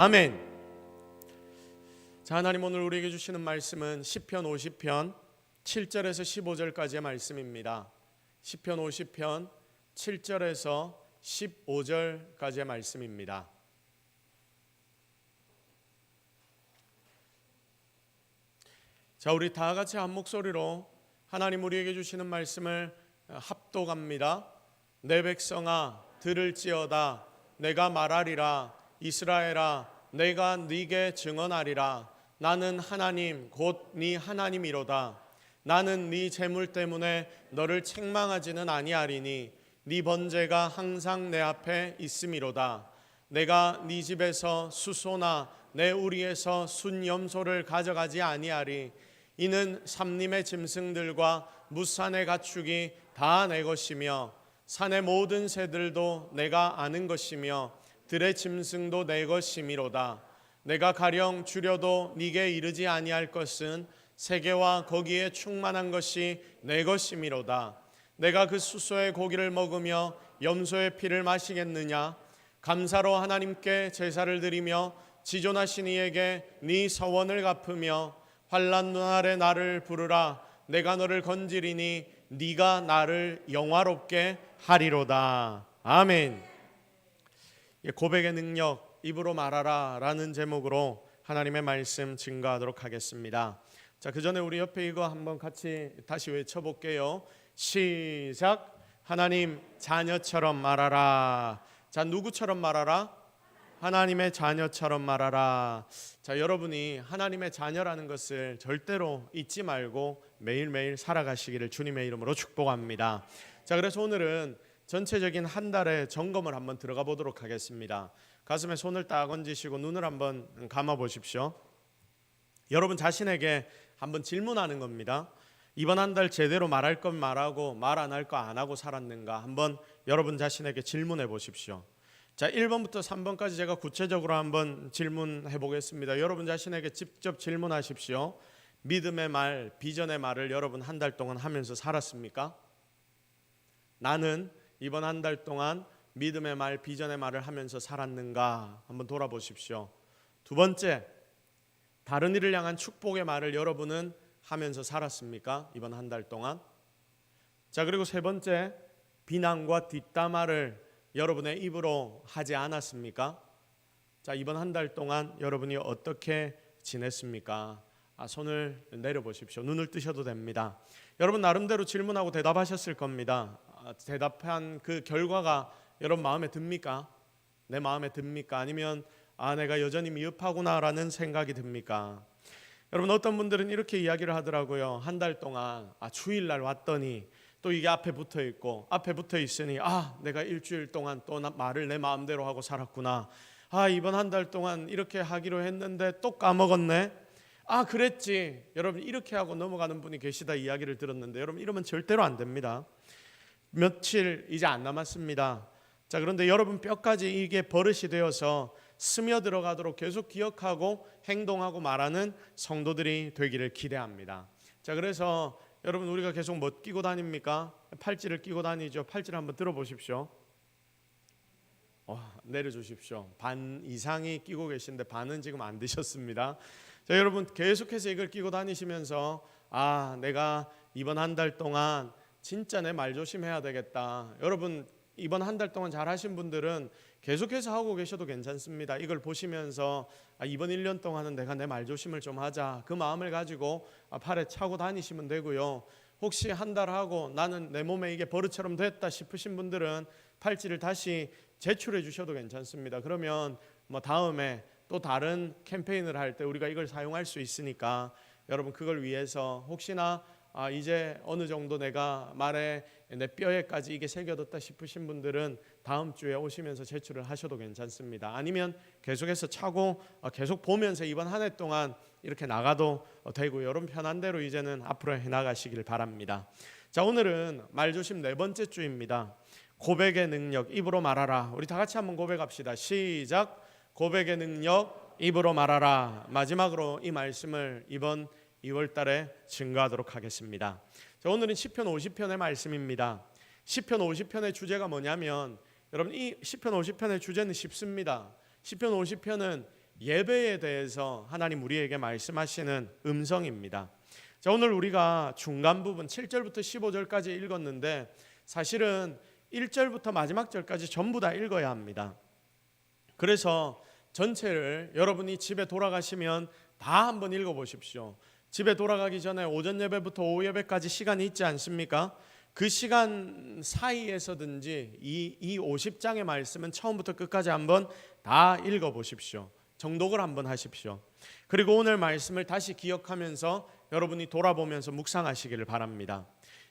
아멘. 자, 하나님 오늘 우리에게 주시는 말씀은 시편 50편 7절에서 15절까지의 말씀입니다. 시편 50편 7절에서 15절까지의 말씀입니다. 자, 우리 다 같이 한 목소리로 하나님 우리에게 주시는 말씀을 합독합니다. 내 백성아 들을지어다. 내가 말하리라. 이스라엘아 내가 네게 증언하리라. 나는 하나님 곧 네 하나님이로다. 나는 네 재물 때문에 너를 책망하지는 아니하리니 네 번제가 항상 내 앞에 있음이로다. 내가 네 집에서 수소나 내 우리에서 순염소를 가져가지 아니하리. 이는 삼림의 짐승들과 무산의 가축이 다 내 것이며 산의 모든 새들도 내가 아는 것이며 들의 짐승도 내 것이미로다. 내가 가령 줄여도 네게 이르지 아니할 것은 세계와 거기에 충만한 것이 내 것이미로다. 내가 그 수소의 고기를 먹으며 염소의 피를 마시겠느냐? 감사로 하나님께 제사를 드리며 지존하신 이에게 네 서원을 갚으며 환난 날에 나를 부르라. 내가 너를 건지리니 네가 나를 영화롭게 하리로다. 아멘. 고백의 능력, 입으로 말하라 라는 제목으로 하나님의 말씀 증거하도록 하겠습니다. 자, 그 전에 우리 옆에 이거 한번 같이 다시 외쳐볼게요. 시작. 하나님 자녀처럼 말하라. 자, 누구처럼 말하라? 하나님의 자녀처럼 말하라. 자, 여러분이 하나님의 자녀라는 것을 절대로 잊지 말고 매일매일 살아가시기를 주님의 이름으로 축복합니다. 자, 그래서 오늘은 전체적인 한 달의 점검을 한번 들어가 보도록 하겠습니다. 가슴에 손을 딱 얹으시고 눈을 한번 감아 보십시오. 여러분 자신에게 한번 질문하는 겁니다. 이번 한 달 제대로 말할 건 말하고 말 안 할 거 안 하고 살았는가? 한번 여러분 자신에게 질문해 보십시오. 자, 1번부터 3번까지 제가 구체적으로 한번 질문해 보겠습니다. 여러분 자신에게 직접 질문하십시오. 믿음의 말, 비전의 말을 여러분 한 달 동안 하면서 살았습니까? 나는 이번 한 달 동안 믿음의 말, 비전의 말을 하면서 살았는가? 한번 돌아보십시오. 두 번째, 다른 이를 향한 축복의 말을 여러분은 하면서 살았습니까? 이번 한 달 동안. 자, 그리고 세 번째, 비난과 뒷담화를 여러분의 입으로 하지 않았습니까? 자, 이번 한 달 동안 여러분이 어떻게 지냈습니까? 손을 내려보십시오. 눈을 뜨셔도 됩니다. 여러분 나름대로 질문하고 대답하셨을 겁니다. 대답한 그 결과가 여러분 마음에 듭니까? 내 마음에 듭니까? 아니면 내가 여전히 미흡하구나라는 생각이 듭니까? 여러분 어떤 분들은 이렇게 이야기를 하더라고요. 한 달 동안 주일날 왔더니 또 이게 앞에 붙어 있고 앞에 붙어 있으니 내가 일주일 동안 또 말을 내 마음대로 하고 살았구나. 이번 한 달 동안 이렇게 하기로 했는데 또 까먹었네. 그랬지. 여러분 이렇게 하고 넘어가는 분이 계시다 이야기를 들었는데 여러분 이러면 절대로 안 됩니다. 며칠 이제 안 남았습니다. 자, 그런데 여러분 뼈까지 이게 버릇이 되어서 스며들어가도록 계속 기억하고 행동하고 말하는 성도들이 되기를 기대합니다. 자, 그래서 여러분 우리가 계속 뭐 끼고 다닙니까? 팔찌를 끼고 다니죠. 팔찌를 한번 들어보십시오. 내려주십시오. 반 이상이 끼고 계신데 반은 지금 안 드셨습니다. 자, 여러분 계속해서 이걸 끼고 다니시면서 내가 이번 한 달 동안 진짜 내 말 조심해야 되겠다. 여러분 이번 한 달 동안 잘 하신 분들은 계속해서 하고 계셔도 괜찮습니다. 이걸 보시면서 이번 1년 동안은 내가 내 말 조심을 좀 하자. 그 마음을 가지고 팔에 차고 다니시면 되고요. 혹시 한 달 하고 나는 내 몸에 이게 버릇처럼 됐다 싶으신 분들은 팔찌를 다시 제출해 주셔도 괜찮습니다. 그러면 다음에 또 다른 캠페인을 할 때 우리가 이걸 사용할 수 있으니까 여러분 그걸 위해서 혹시나 이제 어느 정도 내가 말에 내 뼈에까지 이게 새겨졌다 싶으신 분들은 다음 주에 오시면서 제출을 하셔도 괜찮습니다. 아니면 계속해서 차고 계속 보면서 이번 한 해 동안 이렇게 나가도 되고요. 여러분 편한 대로 이제는 앞으로 해나가시길 바랍니다. 자, 오늘은 말조심 네 번째 주입니다. 고백의 능력, 입으로 말하라. 우리 다 같이 한번 고백합시다. 시작. 고백의 능력, 입으로 말하라. 마지막으로 이 말씀을 이번 2월 달에 증거하도록 하겠습니다. 자, 오늘은 시편 50편의 말씀입니다. 시편 50편의 주제가 뭐냐면 여러분 이 시편 50편의 주제는 쉽습니다. 시편 50편은 예배에 대해서 하나님 우리에게 말씀하시는 음성입니다. 자, 오늘 우리가 중간 부분 7절부터 15절까지 읽었는데 사실은 1절부터 마지막 절까지 전부 다 읽어야 합니다. 그래서 전체를 여러분이 집에 돌아가시면 다 한번 읽어보십시오. 집에 돌아가기 전에 오전 예배부터 오후 예배까지 시간이 있지 않습니까? 그 시간 사이에서든지 이 50장의 말씀은 처음부터 끝까지 한번 다 읽어보십시오. 정독을 한번 하십시오. 그리고 오늘 말씀을 다시 기억하면서 여러분이 돌아보면서 묵상하시기를 바랍니다.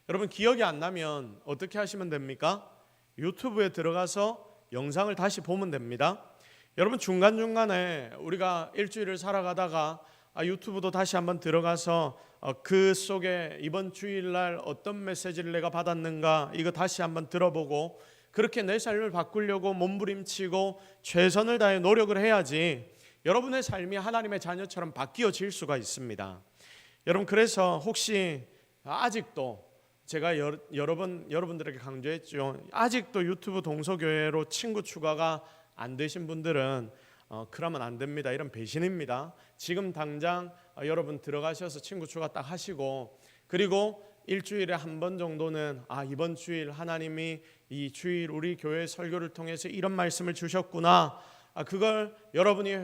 여러분 기억이 안 나면 어떻게 하시면 됩니까? 유튜브에 들어가서 영상을 다시 보면 됩니다. 여러분 중간중간에 우리가 일주일을 살아가다가 유튜브도 다시 한번 들어가서 그 속에 이번 주일날 어떤 메시지를 내가 받았는가 이거 다시 한번 들어보고 그렇게 내 삶을 바꾸려고 몸부림치고 최선을 다해 노력을 해야지 여러분의 삶이 하나님의 자녀처럼 바뀌어질 수가 있습니다. 여러분 그래서 혹시 아직도 제가 여러 번 여러분들에게 강조했죠. 아직도 유튜브 동서교회로 친구 추가가 안 되신 분들은 그러면 안 됩니다. 이런 배신입니다. 지금 당장 여러분 들어가셔서 친구 추가 딱 하시고 그리고 일주일에 한 번 정도는 이번 주일 하나님이 이 주일 우리 교회 설교를 통해서 이런 말씀을 주셨구나. 그걸 여러분이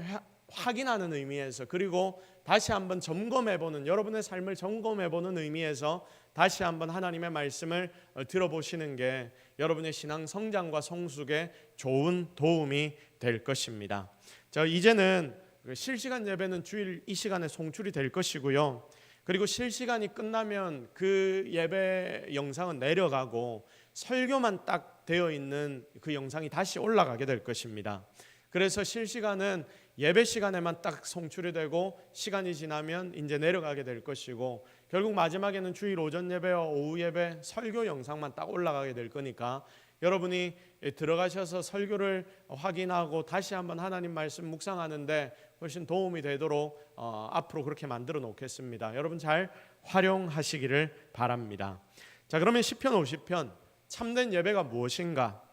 확인하는 의미에서 그리고 다시 한번 점검해보는 여러분의 삶을 점검해보는 의미에서 다시 한번 하나님의 말씀을 들어보시는 게 여러분의 신앙 성장과 성숙에 좋은 도움이 될 것입니다. 자, 이제는 실시간 예배는 주일 이 시간에 송출이 될 것이고요. 그리고 실시간이 끝나면 그 예배 영상은 내려가고 설교만 딱 되어 있는 그 영상이 다시 올라가게 될 것입니다. 그래서 실시간은 예배 시간에만 딱 송출이 되고 시간이 지나면 이제 내려가게 될 것이고 결국 마지막에는 주일 오전 예배와 오후 예배 설교 영상만 딱 올라가게 될 거니까 여러분이 들어가셔서 설교를 확인하고 다시 한번 하나님 말씀 묵상하는데 훨씬 도움이 되도록 앞으로 그렇게 만들어 놓겠습니다. 여러분 잘 활용하시기를 바랍니다. 자, 그러면 시편 50편 참된 예배가 무엇인가?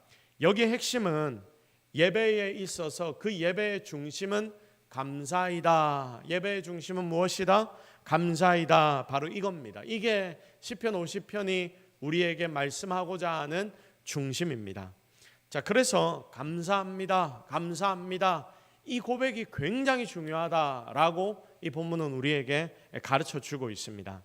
여기의 핵심은 예배에 있어서 그 예배의 중심은 감사이다. 예배의 중심은 무엇이다? 감사이다. 바로 이겁니다. 이게 시편 50편이 우리에게 말씀하고자 하는 중심입니다. 자, 그래서 감사합니다. 감사합니다. 이 고백이 굉장히 중요하다라고 이 본문은 우리에게 가르쳐 주고 있습니다.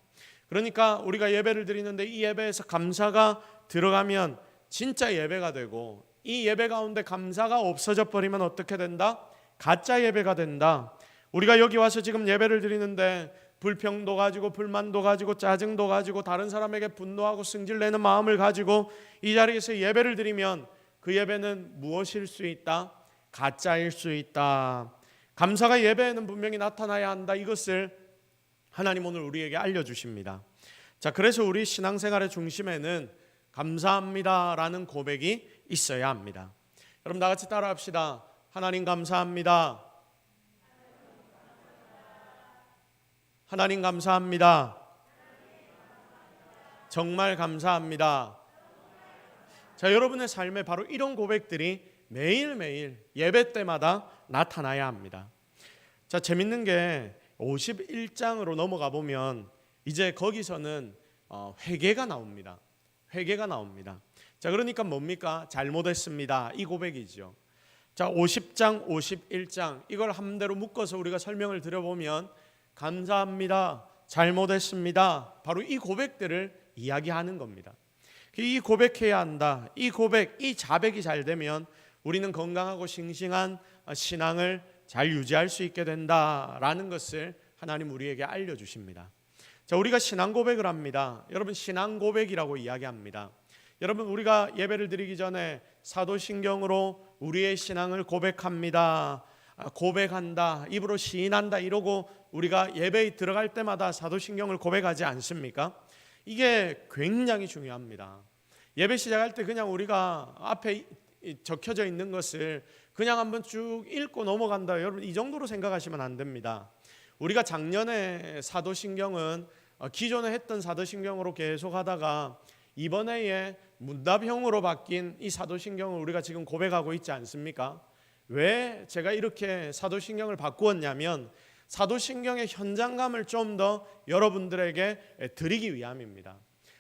그러니까 우리가 예배를 드리는데 이 예배에서 감사가 들어가면 진짜 예배가 되고 이 예배 가운데 감사가 없어져 버리면 어떻게 된다? 가짜 예배가 된다. 우리가 여기 와서 지금 예배를 드리는데 불평도 가지고 불만도 가지고 짜증도 가지고 다른 사람에게 분노하고 승질내는 마음을 가지고 이 자리에서 예배를 드리면 그 예배는 무엇일 수 있다? 가짜일 수 있다. 감사가 예배에는 분명히 나타나야 한다. 이것을 하나님 오늘 우리에게 알려주십니다. 자, 그래서 우리 신앙생활의 중심에는 감사합니다라는 고백이 있어야 합니다. 여러분 다 같이 따라합시다. 하나님 감사합니다. 하나님 감사합니다. 정말 감사합니다. 자, 여러분의 삶에 바로 이런 고백들이 매일매일 예배 때마다 나타나야 합니다. 자, 재밌는 게 51장으로 넘어가 보면 이제 거기서는 회개가 나옵니다. 회개가 나옵니다. 자, 그러니까 뭡니까? 잘못했습니다. 이 고백이죠. 자, 50장, 51장 이걸 한 대로 묶어서 우리가 설명을 드려보면 감사합니다. 잘못했습니다. 바로 이 고백들을 이야기하는 겁니다. 이 고백해야 한다. 이 고백, 이 자백이 잘 되면 우리는 건강하고 싱싱한 신앙을 잘 유지할 수 있게 된다라는 것을 하나님 우리에게 알려주십니다. 자, 우리가 신앙 고백을 합니다. 여러분 신앙 고백이라고 이야기합니다. 여러분 우리가 예배를 드리기 전에 사도신경으로 우리의 신앙을 고백합니다. 고백한다. 입으로 시인한다. 이러고 우리가 예배에 들어갈 때마다 사도신경을 고백하지 않습니까? 이게 굉장히 중요합니다. 예배 시작할 때 그냥 우리가 앞에 적혀져 있는 것을 그냥 한번 쭉 읽고 넘어간다. 여러분 이 정도로 생각하시면 안 됩니다. 우리가 작년에 사도신경은 기존에 했던 사도신경으로 계속 하다가 이번에 문답형으로 바뀐 이 사도신경을 우리가 지금 고백하고 있지 않습니까? 왜 제가 이렇게 사도신경을 바꾸었냐면 사도신경의 현장감을 좀 더 여러분들에게 드리기 위함입니다.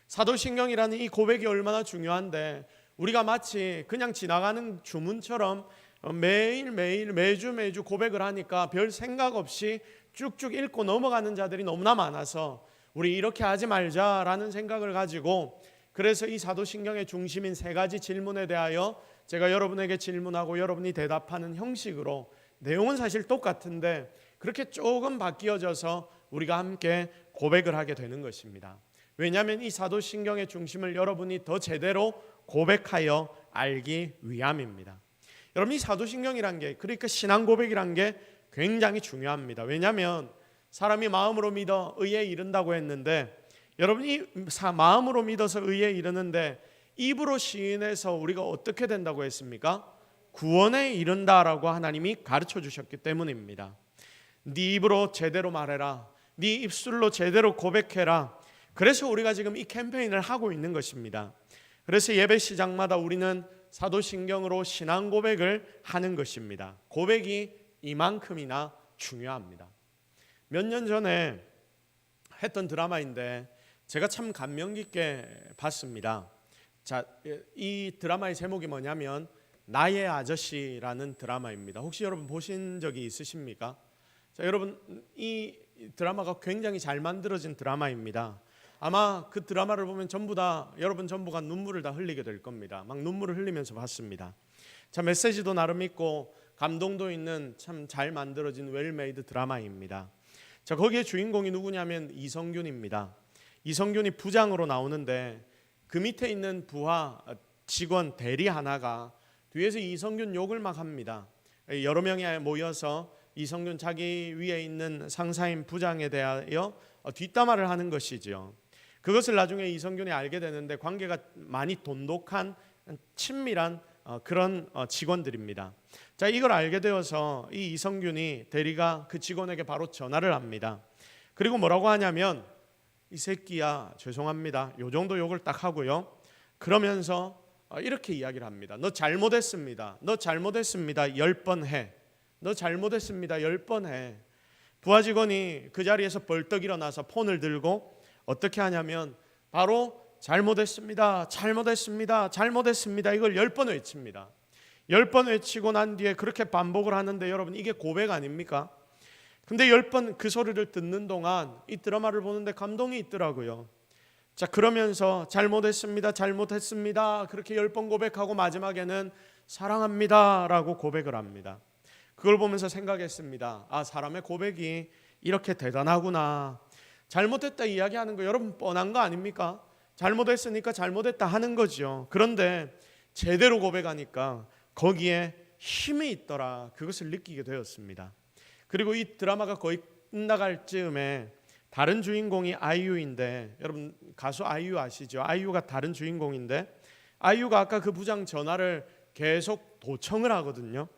사도신경이라는 이 고백이 얼마나 중요한데 우리가 마치 그냥 지나가는 주문처럼 매일매일 매주 고백을 하니까 별 생각 없이 쭉쭉 읽고 넘어가는 자들이 너무나 많아서 우리 이렇게 하지 말자라는 생각을 가지고, 그래서 이 사도신경의 중심인 세 가지 질문에 대하여 제가 여러분에게 질문하고 여러분이 대답하는 형식으로, 내용은 사실 똑같은데 그렇게 조금 바뀌어져서 우리가 함께 고백을 하게 되는 것입니다. 왜냐하면 이 사도신경의 중심을 여러분이 더 제대로 고백하여 알기 위함입니다. 여러분, 이 사도신경이란 게, 그러니까 신앙 고백이란 게 굉장히 중요합니다. 왜냐하면 사람이 마음으로 믿어 의에 이른다고 했는데, 여러분이 마음으로 믿어서 의에 이르는데 입으로 시인해서 우리가 어떻게 된다고 했습니까? 구원에 이른다라고 하나님이 가르쳐 주셨기 때문입니다. 네 입으로 제대로 말해라, 네 입술로 제대로 고백해라. 그래서 우리가 지금 이 캠페인을 하고 있는 것입니다. 그래서 예배 시작마다 우리는 사도신경으로 신앙 고백을 하는 것입니다. 고백이 이만큼이나 중요합니다. 몇 년 전에 했던 드라마인데 제가 참 감명 깊게 봤습니다. 자, 이 드라마의 제목이 뭐냐면 나의 아저씨라는 드라마입니다. 혹시 여러분 보신 적이 있으십니까? 자, 여러분, 이 드라마가 굉장히 잘 만들어진 드라마입니다. 아마 그 드라마를 보면 여러분 전부가 눈물을 다 흘리게 될 겁니다. 막 눈물을 흘리면서 봤습니다. 자, 메시지도 나름 있고 감동도 있는 참 잘 만들어진 웰메이드 드라마입니다. 자, 거기에 주인공이 누구냐면 이성균입니다. 이성균이 부장으로 나오는데 그 밑에 있는 부하 직원 대리 하나가 뒤에서 이성균 욕을 막 합니다. 여러 명이 모여서 이성균 자기 위에 있는 상사인 부장에 대하여 뒷담화를 하는 것이죠. 그것을 나중에 이성균이 알게 되는데 관계가 많이 돈독한 친밀한 그런 직원들입니다. 자, 이걸 알게 되어서 이 이성균이 대리가 그 직원에게 바로 전화를 합니다. 그리고 뭐라고 하냐면 이 새끼야 죄송합니다, 요 정도 욕을 딱 하고요. 그러면서 이렇게 이야기를 합니다. 너 잘못했습니다. 너 잘못했습니다. 10번 해. 너 잘못했습니다. 10번 해. 부하 직원이 그 자리에서 벌떡 일어나서 폰을 들고 어떻게 하냐면 바로 잘못했습니다. 잘못했습니다. 잘못했습니다. 이걸 10번 외칩니다. 10번 외치고 난 뒤에 그렇게 반복을 하는데 여러분, 이게 고백 아닙니까? 근데 10번 그 소리를 듣는 동안 이 드라마를 보는데 감동이 있더라고요. 자, 그러면서 잘못했습니다. 잘못했습니다. 그렇게 10번 고백하고 마지막에는 사랑합니다 라고 고백을 합니다. 그걸 보면서 생각했습니다. 아, 사람의 고백이 이렇게 대단하구나. 잘못했다 이야기하는 거 여러분 뻔한 거 아닙니까? 잘못했으니까 잘못했다 하는 거죠. 그런데 제대로 고백하니까 거기에 힘이 있더라. 그것을 느끼게 되었습니다. 그리고 이 드라마가 거의 끝나갈 즈음에 다른 주인공이 아이유인데, 여러분 가수 아이유 아시죠? 아이유가 다른 주인공인데 아이유가 아까 그 부장 전화를 계속 도청을 하거든요.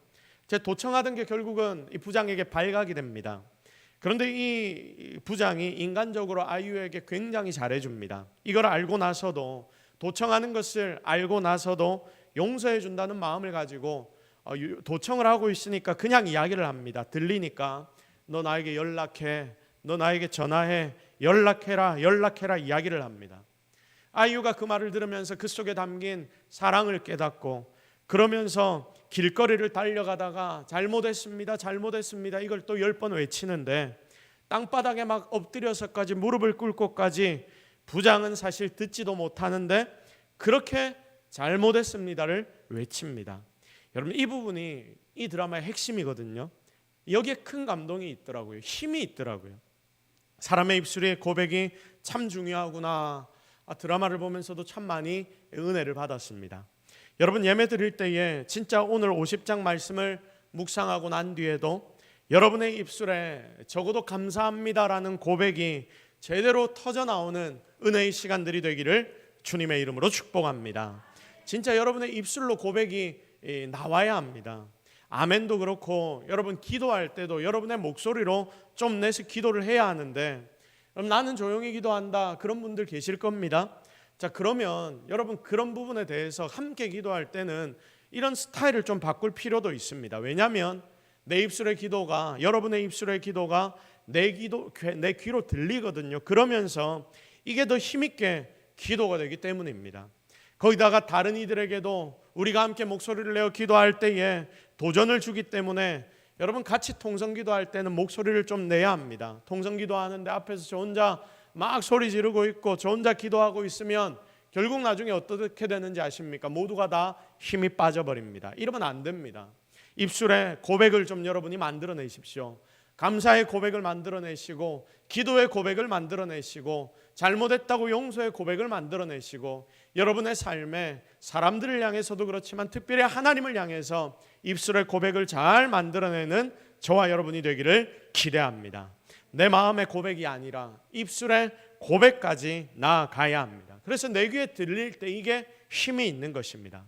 제 도청하던 게 결국은 이 부장에게 발각이 됩니다. 그런데 이 부장이 인간적으로 아이유에게 굉장히 잘해줍니다. 이걸 알고 나서도, 도청하는 것을 알고 나서도 용서해 준다는 마음을 가지고 도청을 하고 있으니까 그냥 이야기를 합니다. 들리니까 너 나에게 연락해, 너 나에게 전화해, 연락해라 이야기를 합니다. 아이유가 그 말을 들으면서 그 속에 담긴 사랑을 깨닫고, 그러면서 길거리를 달려가다가 잘못했습니다 이걸 또 10번 외치는데 땅바닥에 막 엎드려서까지 무릎을 꿇고까지 부장은 사실 듣지도 못하는데 그렇게 잘못했습니다를 외칩니다. 여러분, 이 부분이 이 드라마의 핵심이거든요. 여기에 큰 감동이 있더라고요. 힘이 있더라고요. 사람의 입술의 고백이 참 중요하구나. 드라마를 보면서도 참 많이 은혜를 받았습니다. 여러분, 예배 드릴 때에 진짜 오늘 50장 말씀을 묵상하고 난 뒤에도 여러분의 입술에 적어도 감사합니다라는 고백이 제대로 터져나오는 은혜의 시간들이 되기를 주님의 이름으로 축복합니다. 진짜 여러분의 입술로 고백이 나와야 합니다. 아멘도 그렇고 여러분 기도할 때도 여러분의 목소리로 좀 내서 기도를 해야 하는데, 그럼 나는 조용히 기도한다 그런 분들 계실 겁니다. 자, 그러면 여러분 그런 부분에 대해서 함께 기도할 때는 이런 스타일을 좀 바꿀 필요도 있습니다. 왜냐하면 내 입술의 기도가, 여러분의 입술의 기도가 내 귀로 들리거든요. 그러면서 이게 더 힘있게 기도가 되기 때문입니다. 거기다가 다른 이들에게도 우리가 함께 목소리를 내어 기도할 때에 도전을 주기 때문에 여러분 같이 통성기도할 때는 목소리를 좀 내야 합니다. 통성기도하는데 앞에서 저 혼자 막 소리 지르고 있고 저 혼자 기도하고 있으면 결국 나중에 어떻게 되는지 아십니까? 모두가 다 힘이 빠져버립니다. 이러면 안 됩니다. 입술에 고백을 좀 여러분이 만들어내십시오. 감사의 고백을 만들어내시고 기도의 고백을 만들어내시고 잘못했다고 용서의 고백을 만들어내시고 여러분의 삶에 사람들을 향해서도 그렇지만 특별히 하나님을 향해서 입술의 고백을 잘 만들어내는 저와 여러분이 되기를 기대합니다. 내 마음의 고백이 아니라 입술의 고백까지 나아가야 합니다. 그래서 내 귀에 들릴 때 이게 힘이 있는 것입니다.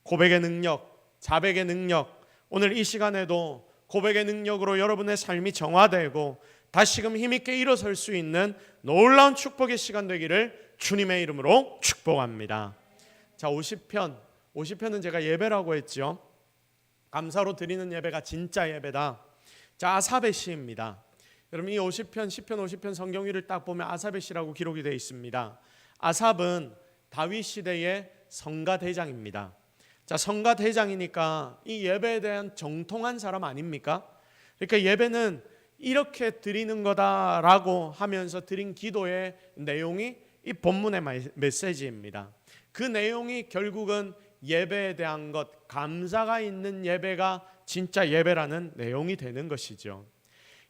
고백의 능력, 자백의 능력, 오늘 이 시간에도 고백의 능력으로 여러분의 삶이 정화되고 다시금 힘있게 일어설 수 있는 놀라운 축복의 시간 되기를 주님의 이름으로 축복합니다. 자, 50편은 제가 예배라고 했죠. 감사로 드리는 예배가 진짜 예배다. 자, 아삽의 시입니다. 여러분 이 50편, 10편, 50편 성경위를 딱 보면 아삽의 시라고 기록이 되어 있습니다. 아삽은 다윗 시대의 성가대장입니다. 자, 성가대장이니까 이 예배에 대한 정통한 사람 아닙니까? 그러니까 예배는 이렇게 드리는 거다라고 하면서 드린 기도의 내용이 이 본문의 메시지입니다. 그 내용이 결국은 예배에 대한 것, 감사가 있는 예배가 진짜 예배라는 내용이 되는 것이죠.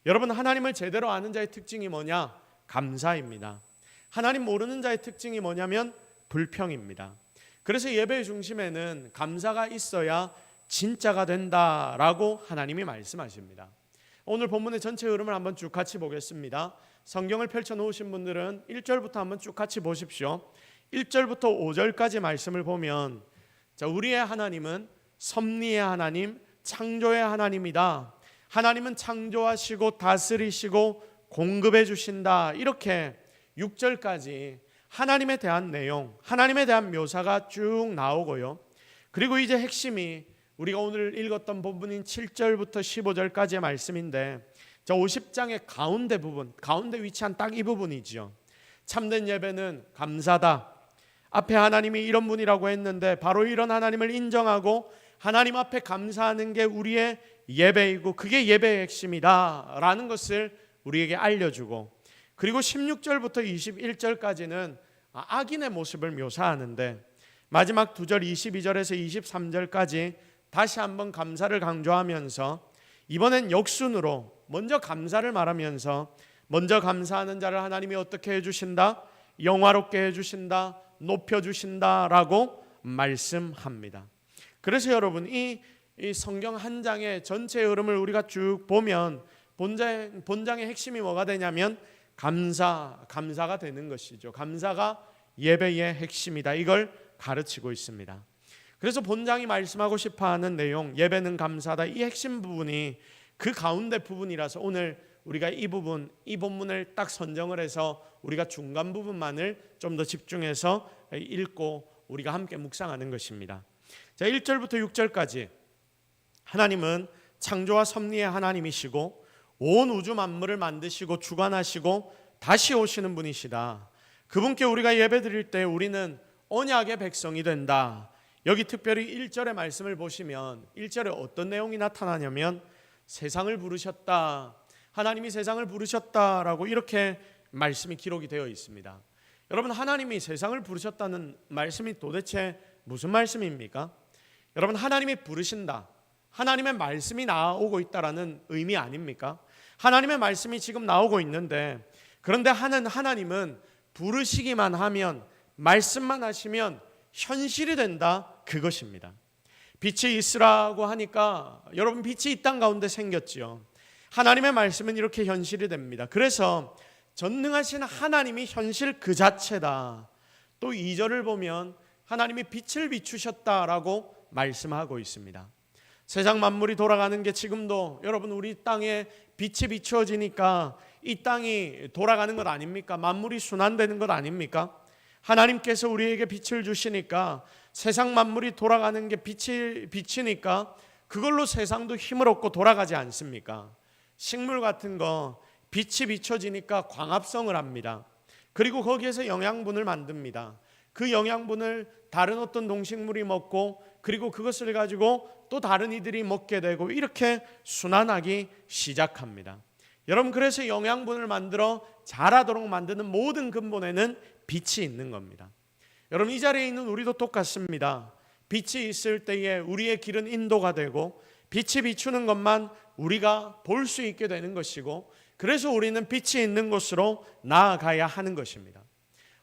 여러분 하나님을 제대로 아는 자의 특징이 뭐냐? 감사입니다. 하나님 모르는 자의 특징이 뭐냐면 불평입니다. 그래서 예배의 중심에는 감사가 있어야 진짜가 된다라고 하나님이 말씀하십니다. 오늘 본문의 전체 흐름을 한번 쭉 같이 보겠습니다. 성경을 펼쳐놓으신 분들은 1절부터 한번 쭉 같이 보십시오. 1절부터 5절까지 말씀을 보면 자, 우리의 하나님은 섭리의 하나님, 창조의 하나님이다. 하나님은 창조하시고 다스리시고 공급해 주신다. 이렇게 6절까지 하나님에 대한 내용, 하나님에 대한 묘사가 쭉 나오고요. 그리고 이제 핵심이 우리가 오늘 읽었던 부분인 7절부터 15절까지의 말씀인데 자, 50장의 가운데 부분, 가운데 위치한 딱 이 부분이죠. 참된 예배는 감사다. 앞에 하나님이 이런 분이라고 했는데 바로 이런 하나님을 인정하고 하나님 앞에 감사하는 게 우리의 예배이고 그게 예배의 핵심이다 라는 것을 우리에게 알려주고, 그리고 16절부터 21절까지는 악인의 모습을 묘사하는데 마지막 2절 22절에서 23절까지 다시 한번 감사를 강조하면서 이번엔 역순으로 먼저 감사를 말하면서 먼저 감사하는 자를 하나님이 어떻게 해주신다? 영화롭게 해주신다, 높여주신다라고 말씀합니다. 그래서 여러분 이 성경 한 장의 전체 흐름을 우리가 쭉 보면 본장의 핵심이 뭐가 되냐면 감사가 되는 것이죠. 감사가 예배의 핵심이다. 이걸 가르치고 있습니다. 그래서 본장이 말씀하고 싶어하는 내용, 예배는 감사다, 이 핵심 부분이 그 가운데 부분이라서 오늘 우리가 이 부분, 이 본문을 딱 선정을 해서 우리가 중간 부분만을 좀 더 집중해서 읽고 우리가 함께 묵상하는 것입니다. 자, 1절부터 6절까지 하나님은 창조와 섭리의 하나님이시고 온 우주 만물을 만드시고 주관하시고 다시 오시는 분이시다. 그분께 우리가 예배드릴 때 우리는 언약의 백성이 된다. 여기 특별히 1절의 말씀을 보시면 1절에 어떤 내용이 나타나냐면 세상을 부르셨다, 하나님이 세상을 부르셨다라고 이렇게 말씀이 기록이 되어 있습니다. 여러분 하나님이 세상을 부르셨다는 말씀이 도대체 무슨 말씀입니까? 여러분 하나님이 부르신다, 하나님의 말씀이 나오고 있다라는 의미 아닙니까? 하나님의 말씀이 지금 나오고 있는데 그런데 하나님은 부르시기만 하면, 말씀만 하시면 현실이 된다, 그것입니다. 빛이 있으라고 하니까 여러분 빛이 이 땅 가운데 생겼지요. 하나님의 말씀은 이렇게 현실이 됩니다. 그래서 전능하신 하나님이 현실 그 자체다. 또 2절을 보면 하나님이 빛을 비추셨다라고 말씀하고 있습니다. 세상 만물이 돌아가는 게 지금도 여러분 우리 땅에 빛이 비추어지니까 이 땅이 돌아가는 것 아닙니까? 만물이 순환되는 것 아닙니까? 하나님께서 우리에게 빛을 주시니까 세상 만물이 돌아가는 게 빛이니까 그걸로 세상도 힘을 얻고 돌아가지 않습니까? 식물 같은 거 빛이 비춰지니까 광합성을 합니다. 그리고 거기에서 영양분을 만듭니다. 그 영양분을 다른 어떤 동식물이 먹고 그리고 그것을 가지고 또 다른 이들이 먹게 되고 이렇게 순환하기 시작합니다. 여러분, 그래서 영양분을 만들어 자라도록 만드는 모든 근본에는 빛이 있는 겁니다. 여러분, 이 자리에 있는 우리도 똑같습니다. 빛이 있을 때에 우리의 길은 인도가 되고 빛이 비추는 것만 우리가 볼 수 있게 되는 것이고, 그래서 우리는 빛이 있는 곳으로 나아가야 하는 것입니다.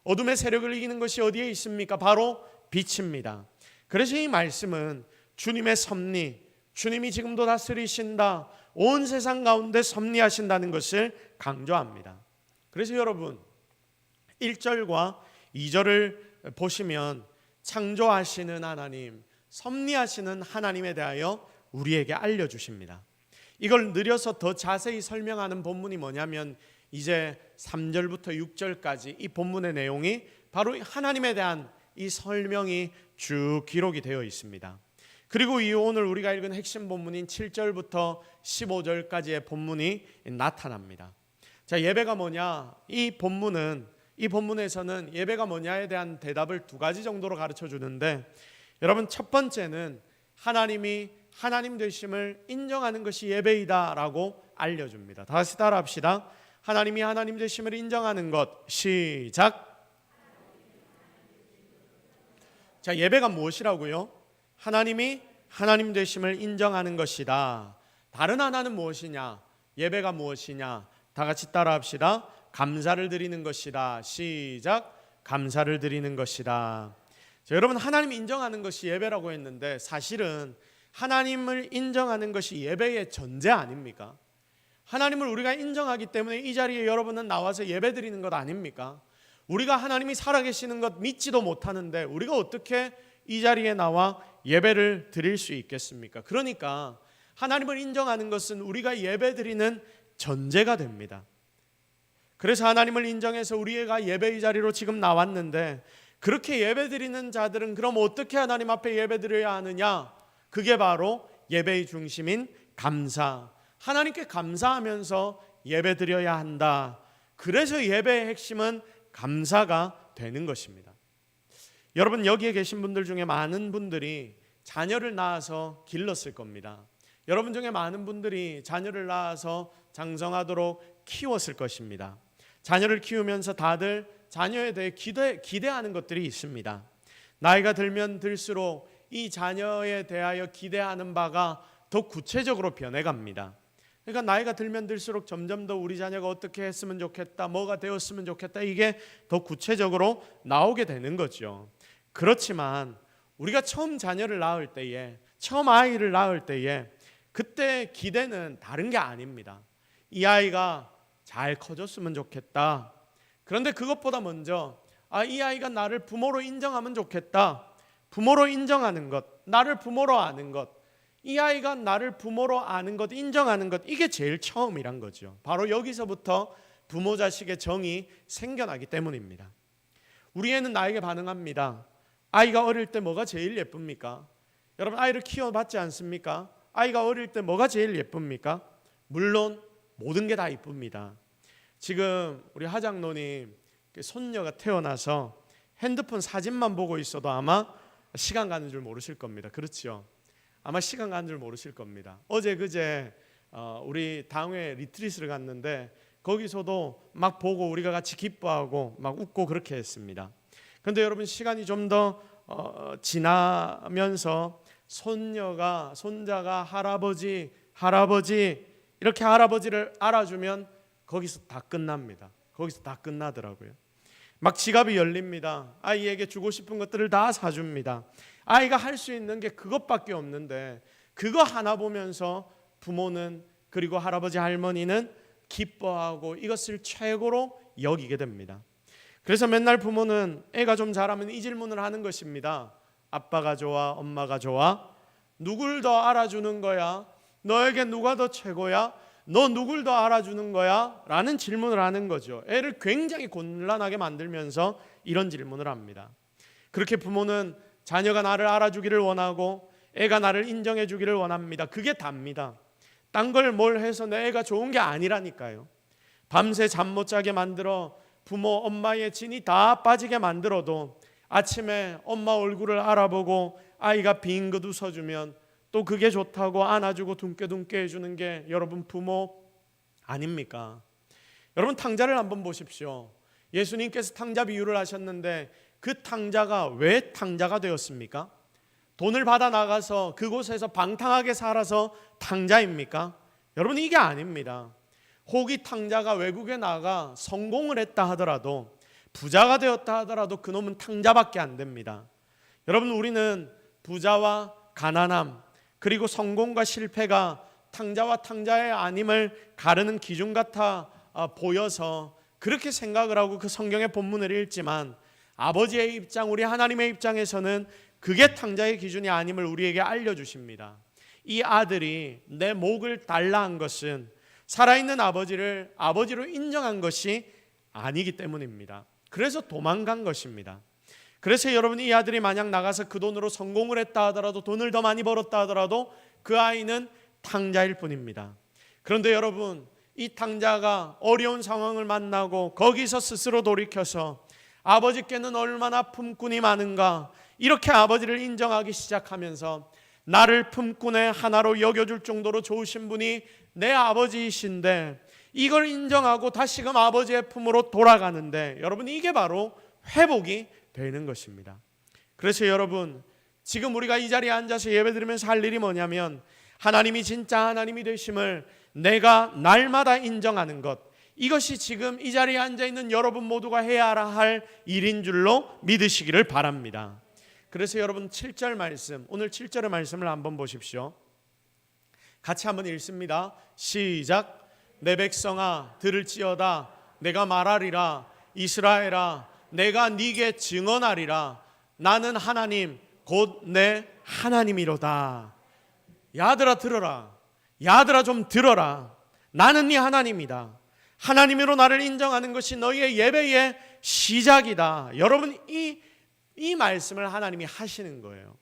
어둠의 세력을 이기는 것이 어디에 있습니까? 바로 빛입니다. 그래서 이 말씀은 주님의 섭리, 주님이 지금도 다스리신다, 온 세상 가운데 섭리하신다는 것을 강조합니다. 그래서 여러분, 1절과 2절을 보시면 창조하시는 하나님, 섭리하시는 하나님에 대하여 우리에게 알려주십니다. 이걸 느려서 더 자세히 설명하는 본문이 뭐냐면 이제 3절부터 6절까지 이 본문의 내용이 바로 하나님에 대한 이 설명이 쭉 기록이 되어 있습니다. 그리고 이 오늘 우리가 읽은 핵심 본문인 7절부터 15절까지의 본문이 나타납니다. 자, 예배가 뭐냐? 이 본문에서는 예배가 뭐냐에 대한 대답을 두 가지 정도로 가르쳐 주는데, 여러분, 첫 번째는 하나님이 하나님 되심을 인정하는 것이 예배이다라고 알려줍니다. 다시 따라합시다. 하나님이 하나님 되심을 인정하는 것. 시작. 자, 예배가 무엇이라고요? 하나님이 하나님 되심을 인정하는 것이다. 다른 하나는 무엇이냐? 예배가 무엇이냐? 다 같이 따라합시다. 감사를 드리는 것이다. 시작. 감사를 드리는 것이다. 자, 여러분, 하나님이 인정하는 것이 예배라고 했는데 사실은 하나님을 인정하는 것이 예배의 전제 아닙니까? 하나님을 우리가 인정하기 때문에 이 자리에 여러분은 나와서 예배 드리는 것 아닙니까? 우리가 하나님이 살아계시는 것 믿지도 못하는데 우리가 어떻게 이 자리에 나와 예배를 드릴 수 있겠습니까? 그러니까 하나님을 인정하는 것은 우리가 예배 드리는 전제가 됩니다. 그래서 하나님을 인정해서 우리가 예배의 자리로 지금 나왔는데, 그렇게 예배 드리는 자들은 그럼 어떻게 하나님 앞에 예배 드려야 하느냐? 그게 바로 예배의 중심인 감사, 하나님께 감사하면서 예배 드려야 한다. 그래서 예배의 핵심은 감사가 되는 것입니다. 여러분, 여기에 계신 분들 중에 많은 분들이 자녀를 낳아서 길렀을 겁니다. 여러분 중에 많은 분들이 자녀를 낳아서 장성하도록 키웠을 것입니다. 자녀를 키우면서 다들 자녀에 대해 기대하는 것들이 있습니다. 나이가 들면 들수록 이 자녀에 대하여 기대하는 바가 더 구체적으로 변해갑니다. 그러니까 나이가 들면 들수록 점점 더 우리 자녀가 어떻게 했으면 좋겠다, 뭐가 되었으면 좋겠다, 이게 더 구체적으로 나오게 되는 거죠. 그렇지만 우리가 처음 자녀를 낳을 때에, 처음 아이를 낳을 때에 그때 기대는 다른 게 아닙니다. 이 아이가 잘 커졌으면 좋겠다. 그런데 그것보다 먼저 이 아이가 나를 부모로 인정하면 좋겠다. 부모로 인정하는 것, 나를 부모로 아는 것, 이 아이가 나를 부모로 아는 것, 인정하는 것, 이게 제일 처음이란 거죠. 바로 여기서부터 부모 자식의 정이 생겨나기 때문입니다. 우리 애는 나에게 반응합니다. 아이가 어릴 때 뭐가 제일 예쁩니까? 여러분, 아이를 키워봤지 않습니까? 아이가 어릴 때 뭐가 제일 예쁩니까? 물론 모든 게 다 예쁩니다. 지금 우리 하장노님 손녀가 태어나서 핸드폰 사진만 보고 있어도 아마 시간 가는 줄 모르실 겁니다. 그렇죠? 아마 시간 가는 줄 모르실 겁니다. 어제 그제 우리 당회 리트릿을 갔는데 거기서도 막 보고 우리가 같이 기뻐하고 막 웃고 그렇게 했습니다. 그런데 여러분, 시간이 좀 더 지나면서 손자가 할아버지 이렇게 할아버지를 알아주면 거기서 다 끝납니다. 거기서 다 끝나더라고요. 막 지갑이 열립니다. 아이에게 주고 싶은 것들을 다 사줍니다. 아이가 할 수 있는 게 그것밖에 없는데 그거 하나 보면서 부모는, 그리고 할아버지 할머니는 기뻐하고 이것을 최고로 여기게 됩니다. 그래서 맨날 부모는 애가 좀 자라면 이 질문을 하는 것입니다. 아빠가 좋아, 엄마가 좋아? 누굴 더 알아주는 거야? 너에게 누가 더 최고야? 너 누굴 더 알아주는 거야? 라는 질문을 하는 거죠. 애를 굉장히 곤란하게 만들면서 이런 질문을 합니다. 그렇게 부모는 자녀가 나를 알아주기를 원하고 애가 나를 인정해 주기를 원합니다. 그게 답니다. 딴 걸 뭘 해서 내 애가 좋은 게 아니라니까요. 밤새 잠 못 자게 만들어 부모 엄마의 진이 다 빠지게 만들어도 아침에 엄마 얼굴을 알아보고 아이가 빙긋 웃어주면 또 그게 좋다고 안아주고 둥깨둥깨 해주는 게 여러분 부모 아닙니까? 여러분 탕자를 한번 보십시오. 예수님께서 탕자 비유를 하셨는데 그 탕자가 왜 탕자가 되었습니까? 돈을 받아 나가서 그곳에서 방탕하게 살아서 탕자입니까? 여러분 이게 아닙니다. 혹이 탕자가 외국에 나가 성공을 했다 하더라도 부자가 되었다 하더라도 그놈은 탕자밖에 안 됩니다. 여러분 우리는 부자와 가난함 그리고 성공과 실패가 탕자와 탕자의 아님을 가르는 기준 같아 보여서 그렇게 생각을 하고 그 성경의 본문을 읽지만 아버지의 입장, 우리 하나님의 입장에서는 그게 탕자의 기준이 아님을 우리에게 알려주십니다. 이 아들이 내 목을 달라 한 것은 살아있는 아버지를 아버지로 인정한 것이 아니기 때문입니다. 그래서 도망간 것입니다. 그래서 여러분 이 아들이 만약 나가서 그 돈으로 성공을 했다 하더라도 돈을 더 많이 벌었다 하더라도 그 아이는 탕자일 뿐입니다. 그런데 여러분 이 탕자가 어려운 상황을 만나고 거기서 스스로 돌이켜서 아버지께는 얼마나 품꾼이 많은가 이렇게 아버지를 인정하기 시작하면서 나를 품꾼의 하나로 여겨줄 정도로 좋으신 분이 내 아버지이신데 이걸 인정하고 다시금 아버지의 품으로 돌아가는데 여러분 이게 바로 회복이 되는 것입니다. 그래서 여러분 지금 우리가 이 자리에 앉아서 예배드리면서 할 일이 뭐냐면 하나님이 진짜 하나님이 되심을 내가 날마다 인정하는 것, 이것이 지금 이 자리에 앉아있는 여러분 모두가 해야 할 일인 줄로 믿으시기를 바랍니다. 그래서 여러분 7절 말씀, 오늘 7절의 말씀을 한번 보십시오. 같이 한번 읽습니다. 시작. 내 백성아 들을지어다 내가 말하리라. 이스라엘아 내가 네게 증언하리라. 나는 하나님 곧 내 하나님이로다. 야들아 들어라. 야들아 좀 들어라. 나는 네 하나님이다. 하나님으로 나를 인정하는 것이 너희의 예배의 시작이다. 여러분 이 말씀을 하나님이 하시는 거예요.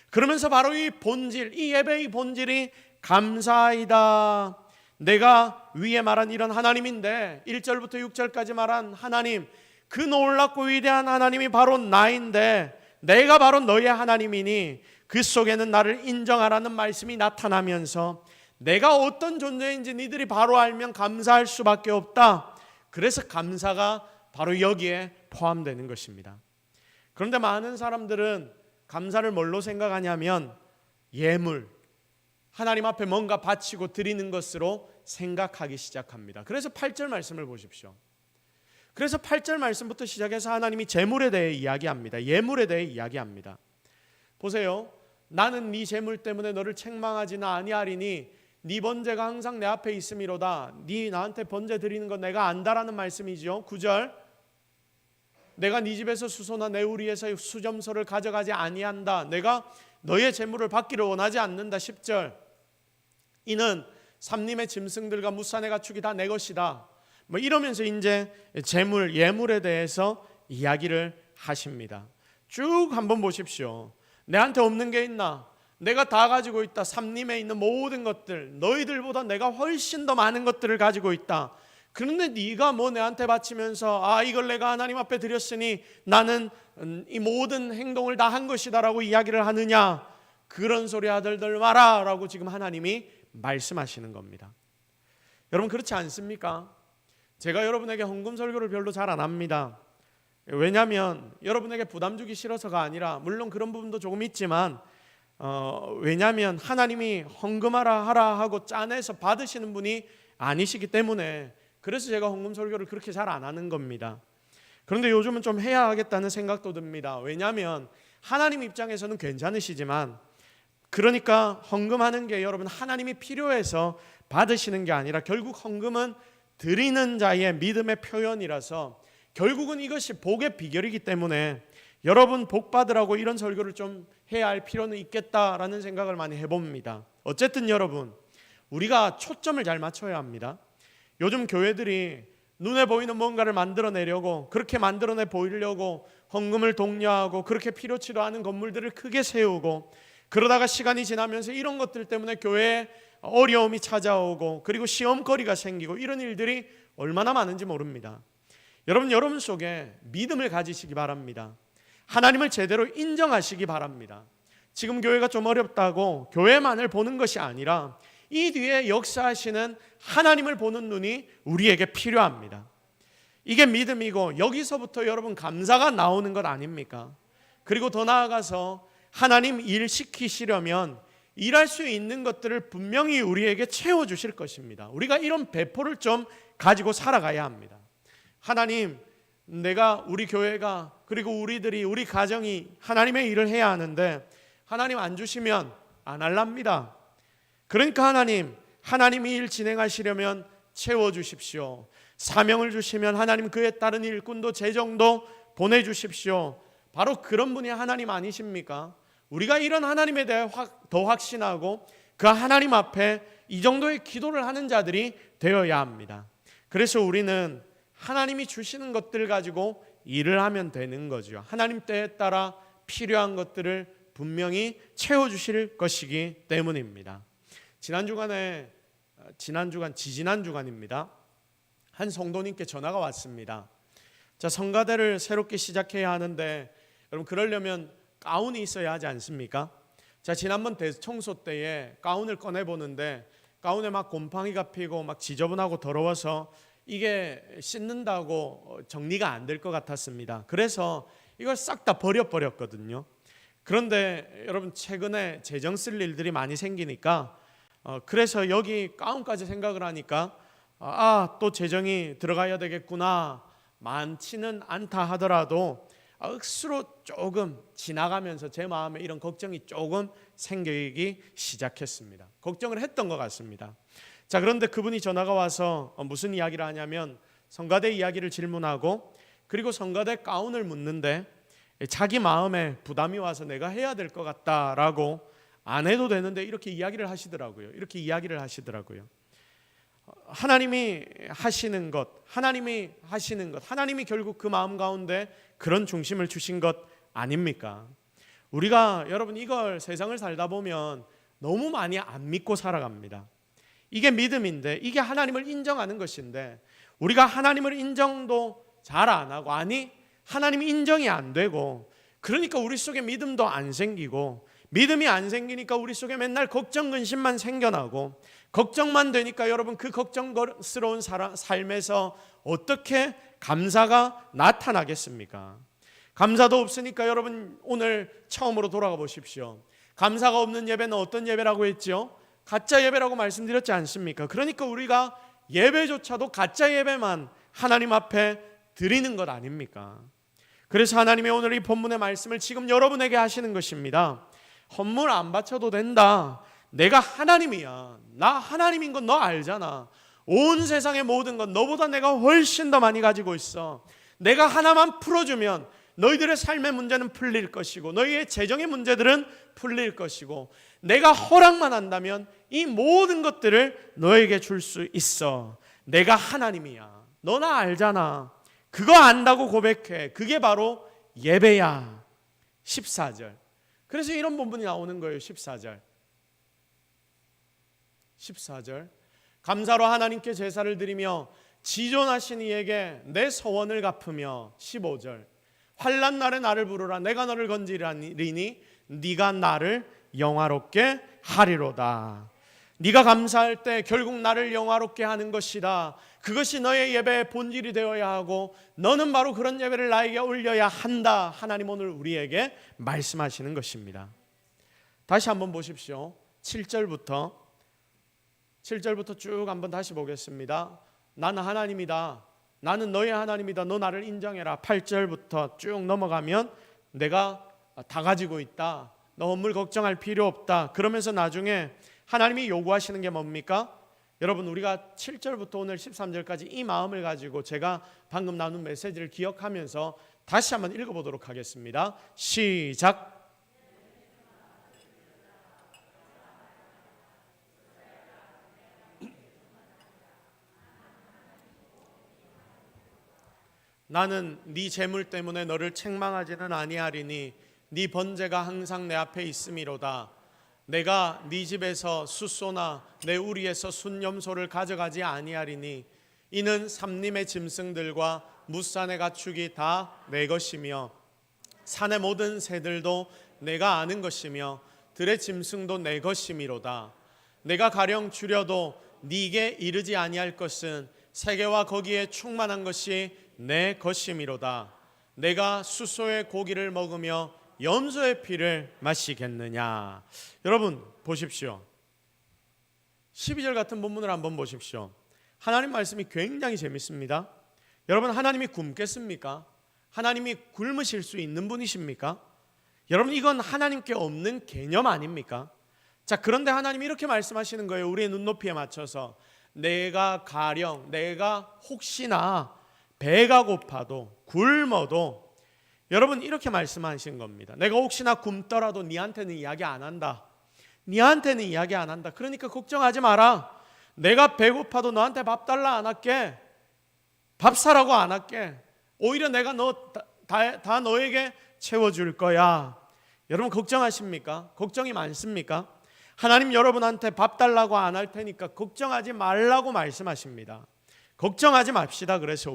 그러면서 바로 이 본질, 이 예배의 본질이 감사이다. 내가 위에 말한 이런 하나님인데 1절부터 6절까지 말한 하나님, 그 놀랍고 위대한 하나님이 바로 나인데 내가 바로 너의 하나님이니 그 속에는 나를 인정하라는 말씀이 나타나면서 내가 어떤 존재인지 니들이 바로 알면 감사할 수밖에 없다. 그래서 감사가 바로 여기에 포함되는 것입니다. 그런데 많은 사람들은 감사를 뭘로 생각하냐면 예물, 하나님 앞에 뭔가 바치고 드리는 것으로 생각하기 시작합니다. 그래서 8절 말씀을 보십시오. 그래서 8절 말씀부터 시작해서 하나님이 재물에 대해 이야기합니다. 예물에 대해 이야기합니다. 보세요. 나는 네 재물 때문에 너를 책망하지는 아니하리니 네 번제가 항상 내 앞에 있음이로다. 네 나한테 번제 드리는 건 내가 안다라는 말씀이죠. 9절. 내가 네 집에서 수소나 내 우리에서 수점소를 가져가지 아니한다. 내가 너의 재물을 받기를 원하지 않는다. 10절. 이는 삼림의 짐승들과 무산의 가축이 다 내 것이다. 뭐 이러면서 이제 재물, 예물에 대해서 이야기를 하십니다. 쭉 한번 보십시오. 내한테 없는 게 있나? 내가 다 가지고 있다. 삼림에 있는 모든 것들, 너희들보다 내가 훨씬 더 많은 것들을 가지고 있다. 그런데 네가 뭐 내한테 바치면서 이걸 내가 하나님 앞에 드렸으니 나는 이 모든 행동을 다 한 것이다 라고 이야기를 하느냐? 그런 소리 하들들 마라 라고 지금 하나님이 말씀하시는 겁니다. 여러분 그렇지 않습니까? 제가 여러분에게 헌금 설교를 별로 잘 안 합니다. 왜냐하면 여러분에게 부담 주기 싫어서가 아니라, 물론 그런 부분도 조금 있지만 왜냐하면 하나님이 헌금하라 하라 하고 짜내서 받으시는 분이 아니시기 때문에, 그래서 제가 헌금 설교를 그렇게 잘 안 하는 겁니다. 그런데 요즘은 좀 해야 하겠다는 생각도 듭니다. 왜냐하면 하나님 입장에서는 괜찮으시지만, 그러니까 헌금하는 게 여러분 하나님이 필요해서 받으시는 게 아니라 결국 헌금은 드리는 자의 믿음의 표현이라서 결국은 이것이 복의 비결이기 때문에 여러분 복 받으라고 이런 설교를 좀 해야 할 필요는 있겠다라는 생각을 많이 해봅니다. 어쨌든 여러분, 우리가 초점을 잘 맞춰야 합니다. 요즘 교회들이 눈에 보이는 뭔가를 만들어내려고, 그렇게 만들어내 보이려고 헌금을 독려하고 그렇게 필요치도 않은 건물들을 크게 세우고, 그러다가 시간이 지나면서 이런 것들 때문에 교회에 어려움이 찾아오고 그리고 시험거리가 생기고 이런 일들이 얼마나 많은지 모릅니다. 여러분 속에 믿음을 가지시기 바랍니다. 하나님을 제대로 인정하시기 바랍니다. 지금 교회가 좀 어렵다고 교회만을 보는 것이 아니라 이 뒤에 역사하시는 하나님을 보는 눈이 우리에게 필요합니다. 이게 믿음이고, 여기서부터 여러분 감사가 나오는 것 아닙니까? 그리고 더 나아가서 하나님 일 시키시려면 일할 수 있는 것들을 분명히 우리에게 채워주실 것입니다. 우리가 이런 배포를 좀 가지고 살아가야 합니다. 하나님, 내가, 우리 교회가, 그리고 우리들이, 우리 가정이 하나님의 일을 해야 하는데 하나님 안 주시면 안 할랍니다. 그러니까 하나님이 일 진행하시려면 채워주십시오. 사명을 주시면 하나님 그에 따른 일꾼도 재정도 보내주십시오. 바로 그런 분이 하나님 아니십니까? 우리가 이런 하나님에 대해 더 확신하고 그 하나님 앞에 이 정도의 기도를 하는 자들이 되어야 합니다. 그래서 우리는 하나님이 주시는 것들 가지고 일을 하면 되는 거죠. 하나님 때에 따라 필요한 것들을 분명히 채워주실 것이기 때문입니다. 지지난 주간입니다. 한 성도님께 전화가 왔습니다. 자, 성가대를 새롭게 시작해야 하는데 여러분, 그러려면 가운이 있어야 하지 않습니까? 자, 지난번 대청소 때에 가운을 꺼내보는데 가운에 막 곰팡이가 피고 막 지저분하고 더러워서 이게 씻는다고 정리가 안 될 것 같았습니다. 그래서 이걸 싹 다 버렸거든요. 그런데 여러분, 최근에 재정 쓸 일들이 많이 생기니까 그래서 여기 가운까지 생각을 하니까 또 재정이 들어가야 되겠구나. 많지는 않다 하더라도 억수로 조금 지나가면서 제 마음에 이런 걱정이 조금 생기기 시작했습니다. 걱정을 했던 것 같습니다. 자, 그런데 그분이 전화가 와서 무슨 이야기를 하냐면 성가대 이야기를 질문하고 그리고 성가대 가운을 묻는데 자기 마음에 부담이 와서 내가 해야 될 것 같다라고, 안 해도 되는데 이렇게 이야기를 하시더라고요. 하나님이 하시는 것, 하나님이 결국 그 마음 가운데 그런 중심을 주신 것 아닙니까? 우리가 여러분 이걸 세상을 살다 보면 너무 많이 안 믿고 살아갑니다. 이게 믿음인데, 이게 하나님을 인정하는 것인데 우리가 하나님을 인정도 잘 안 하고, 하나님이 인정이 안 되고, 그러니까 우리 속에 믿음도 안 생기고, 믿음이 안 생기니까 우리 속에 맨날 걱정 근심만 생겨나고, 걱정만 되니까 여러분 그 걱정스러운 삶에서 어떻게 감사가 나타나겠습니까? 감사도 없으니까 여러분 오늘 처음으로 돌아가 보십시오. 감사가 없는 예배는 어떤 예배라고 했죠? 가짜 예배라고 말씀드렸지 않습니까? 그러니까 우리가 예배조차도 가짜 예배만 하나님 앞에 드리는 것 아닙니까? 그래서 하나님이 오늘 이 본문의 말씀을 지금 여러분에게 하시는 것입니다. 헌물 안 바쳐도 된다. 내가 하나님이야. 나 하나님인 건 너 알잖아. 온 세상의 모든 건 너보다 내가 훨씬 더 많이 가지고 있어. 내가 하나만 풀어주면 너희들의 삶의 문제는 풀릴 것이고 너희의 재정의 문제들은 풀릴 것이고 내가 허락만 한다면 이 모든 것들을 너에게 줄 수 있어. 내가 하나님이야. 너 나 알잖아. 그거 안다고 고백해. 그게 바로 예배야. 14절. 그래서 이런 본문이 나오는 거예요. 14절. 감사로 하나님께 제사를 드리며 지존하신 이에게 내 서원을 갚으며 15절. 환난 날에 나를 부르라. 내가 너를 건지리니 네가 나를 영화롭게 하리로다. 네가 감사할 때 결국 나를 영화롭게 하는 것이다. 그것이 너의 예배의 본질이 되어야 하고 너는 바로 그런 예배를 나에게 올려야 한다. 하나님 오늘 우리에게 말씀하시는 것입니다. 다시 한번 보십시오. 7절부터 쭉 한번 다시 보겠습니다. 나는 하나님이다. 나는 너의 하나님이다. 너 나를 인정해라. 8절부터 쭉 넘어가면 내가 다 가지고 있다. 너 헌물 걱정할 필요 없다. 그러면서 나중에 하나님이 요구하시는 게 뭡니까? 여러분 우리가 7절부터 오늘 13절까지 이 마음을 가지고 제가 방금 나눈 메시지를 기억하면서 다시 한번 읽어보도록 하겠습니다. 시작. 나는 네 재물 때문에 너를 책망하지는 아니하리니 네 번제가 항상 내 앞에 있음이로다. 내가 네 집에서 숫소나 내 우리에서 순염소를 가져가지 아니하리니 이는 삼림의 짐승들과 뭇산의 가축이 다 내 것이며 산의 모든 새들도 내가 아는 것이며 들의 짐승도 내 것이미로다. 내가 가령 줄여도 네게 이르지 아니할 것은 세계와 거기에 충만한 것이 내 것이미로다. 내가 숫소의 고기를 먹으며 염소의 피를 마시겠느냐. 여러분 보십시오. 12절 같은 본문을 한번 보십시오. 하나님 말씀이 굉장히 재밌습니다. 여러분, 하나님이 굶겠습니까? 하나님이 굶으실 수 있는 분이십니까? 여러분, 이건 하나님께 없는 개념 아닙니까? 자, 그런데 하나님이 이렇게 말씀하시는 거예요. 우리의 눈높이에 맞춰서 내가 가령, 내가 혹시나 배가 고파도 굶어도, 여러분 이렇게 말씀하신 겁니다. 내가 혹시나 굶더라도 니한테는 이야기 안 한다. 니한테는 이야기 안 한다. 그러니까 걱정하지 마라. 내가 배고파도 너한테 밥 달라 안 할게. 밥 사라고 안 할게. 오히려 내가 다 너에게 채워줄 거야. 여러분 걱정하십니까? 걱정이 많습니까? 하나님 여러분한테 밥 달라고 안 할 테니까 걱정하지 말라고 말씀하십니다. 걱정하지 맙시다. 그래서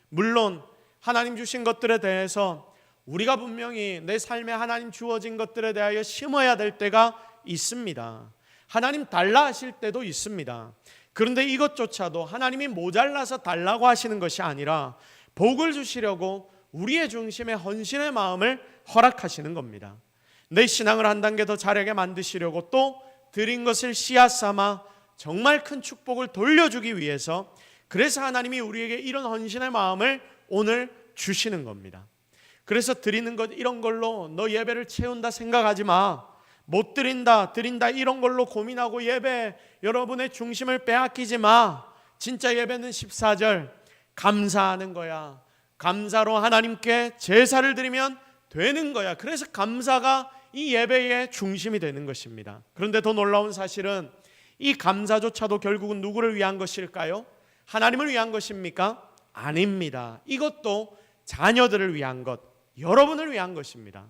물론 하나님 주신 것들에 대해서 우리가 분명히 내 삶에 하나님 주어진 것들에 대하여 심어야 될 때가 있습니다. 하나님 달라 하실 때도 있습니다. 그런데 이것조차도 하나님이 모자라서 달라고 하시는 것이 아니라 복을 주시려고 우리의 중심에 헌신의 마음을 허락하시는 겁니다. 내 신앙을 한 단계 더 자라게 만드시려고, 또 드린 것을 씨앗 삼아 정말 큰 축복을 돌려주기 위해서, 그래서 하나님이 우리에게 이런 헌신의 마음을 오늘 주시는 겁니다. 그래서 드리는 것 이런 걸로 너 예배를 채운다 생각하지 마. 못 드린다 이런 걸로 고민하고 예배 여러분의 중심을 빼앗기지 마. 진짜 예배는 14절 감사하는 거야. 감사로 하나님께 제사를 드리면 되는 거야. 그래서 감사가 이 예배의 중심이 되는 것입니다. 그런데 더 놀라운 사실은 이 감사조차도 결국은 누구를 위한 것일까요? 하나님을 위한 것입니까? 아닙니다. 이것도 자녀들을 위한 것, 여러분을 위한 것입니다.